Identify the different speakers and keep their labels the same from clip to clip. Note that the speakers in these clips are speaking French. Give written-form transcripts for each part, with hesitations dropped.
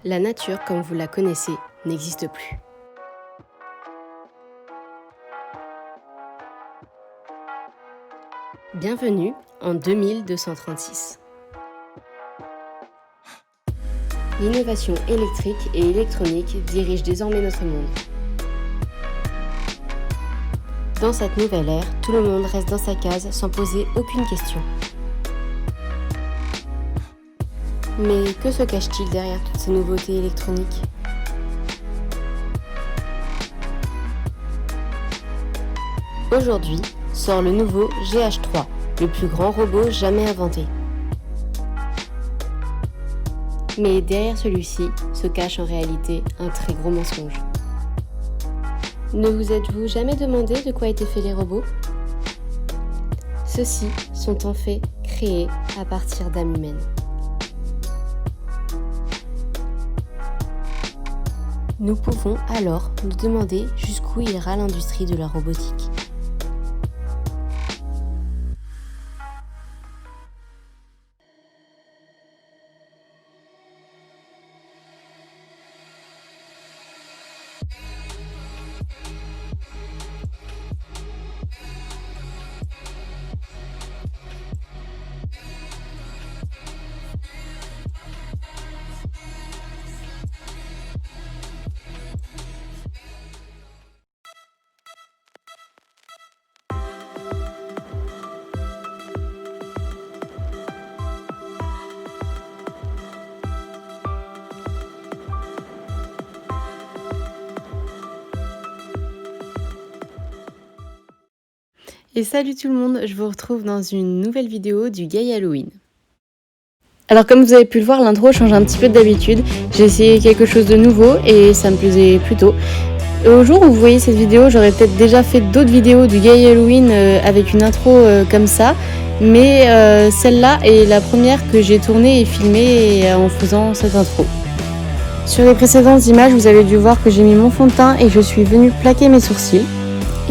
Speaker 1: La nature, comme vous la connaissez, n'existe plus. Bienvenue en 2236. L'innovation électrique et électronique dirige désormais notre monde. Dans cette nouvelle ère, tout le monde reste dans sa case sans poser aucune question. Mais que se cache-t-il derrière toutes ces nouveautés électroniques ? Aujourd'hui sort le nouveau GH3, le plus grand robot jamais inventé. Mais derrière celui-ci se cache en réalité un très gros mensonge. Ne vous êtes-vous jamais demandé de quoi étaient faits les robots ? Ceux-ci sont en fait créés à partir d'âmes humaines. Nous pouvons alors nous demander jusqu'où ira l'industrie de la robotique. Et salut tout le monde, je vous retrouve dans une nouvelle vidéo du Gay Halloween. Alors comme vous avez pu le voir, l'intro change un petit peu d'habitude. J'ai essayé quelque chose de nouveau et ça me plaisait plutôt. Au jour où vous voyez cette vidéo, j'aurais peut-être déjà fait d'autres vidéos du Gay Halloween avec une intro comme ça. Mais celle-là est la première que j'ai tournée et filmée en faisant cette intro. Sur les précédentes images, vous avez dû voir que j'ai mis mon fond de teint et je suis venue plaquer mes sourcils.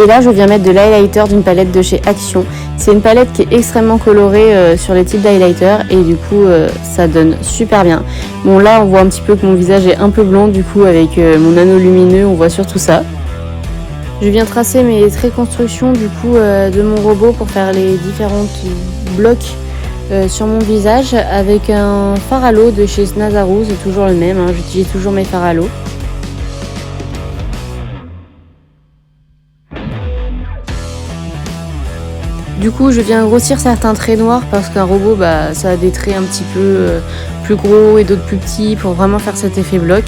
Speaker 1: Et là, je viens mettre de l'highlighter d'une palette de chez Action. C'est une palette qui est extrêmement colorée sur les types d'highlighter et du coup, ça donne super bien. Bon, là, on voit un petit peu que mon visage est un peu blond, du coup, avec mon anneau lumineux, on voit surtout ça. Je viens tracer mes traits construction du coup de mon robot pour faire les différents blocs sur mon visage avec un fard à l'eau de chez Snazaru. C'est toujours le même, j'utilise toujours mes fards à l'eau. Du coup, je viens grossir certains traits noirs parce qu'un robot, ça a des traits un petit peu plus gros et d'autres plus petits pour vraiment faire cet effet bloc.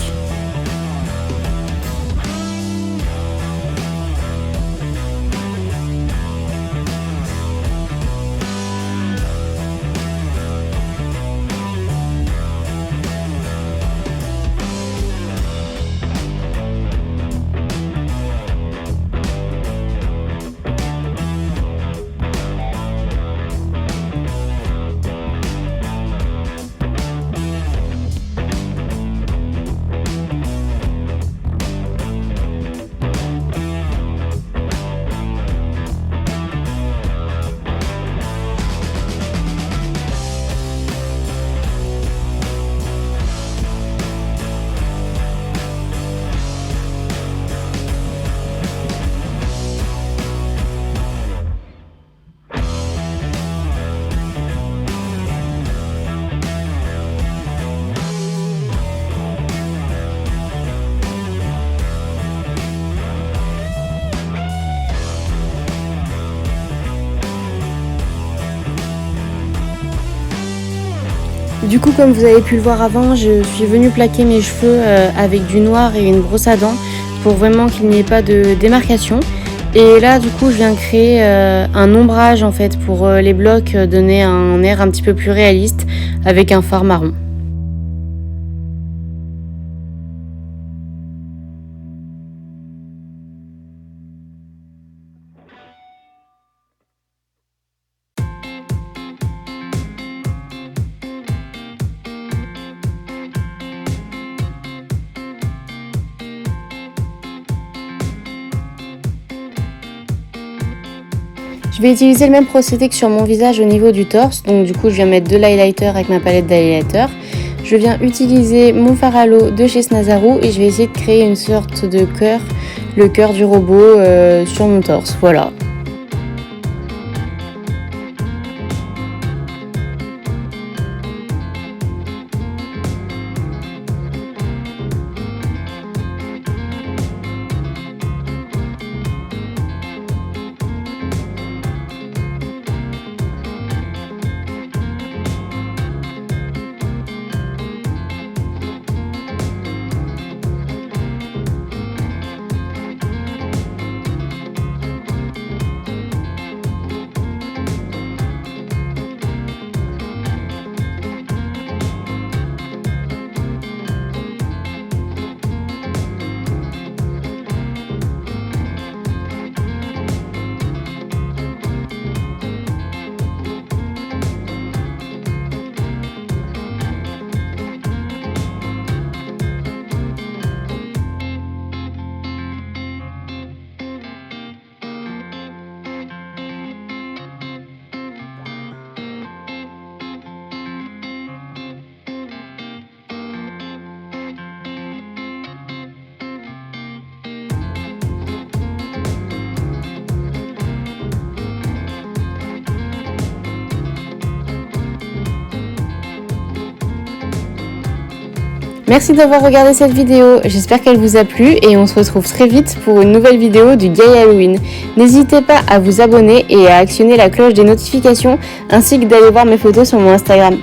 Speaker 1: Du coup, comme vous avez pu le voir avant, je suis venue plaquer mes cheveux avec du noir et une brosse à dents pour vraiment qu'il n'y ait pas de démarcation. Et là, du coup, je viens créer un ombrage en fait pour les blocs, donner un air un petit peu plus réaliste avec un fard marron. Je vais utiliser le même procédé que sur mon visage au niveau du torse. Donc du coup, je viens mettre de l'highlighter avec ma palette d'highlighter. je viens utiliser mon fard à l'eau de chez Snazaru et je vais essayer de créer une sorte de cœur, le cœur du robot sur mon torse, voilà. Merci d'avoir regardé cette vidéo, j'espère qu'elle vous a plu et on se retrouve très vite pour une nouvelle vidéo du Gaïa Halloween. N'hésitez pas à vous abonner et à actionner la cloche des notifications ainsi que d'aller voir mes photos sur mon Instagram.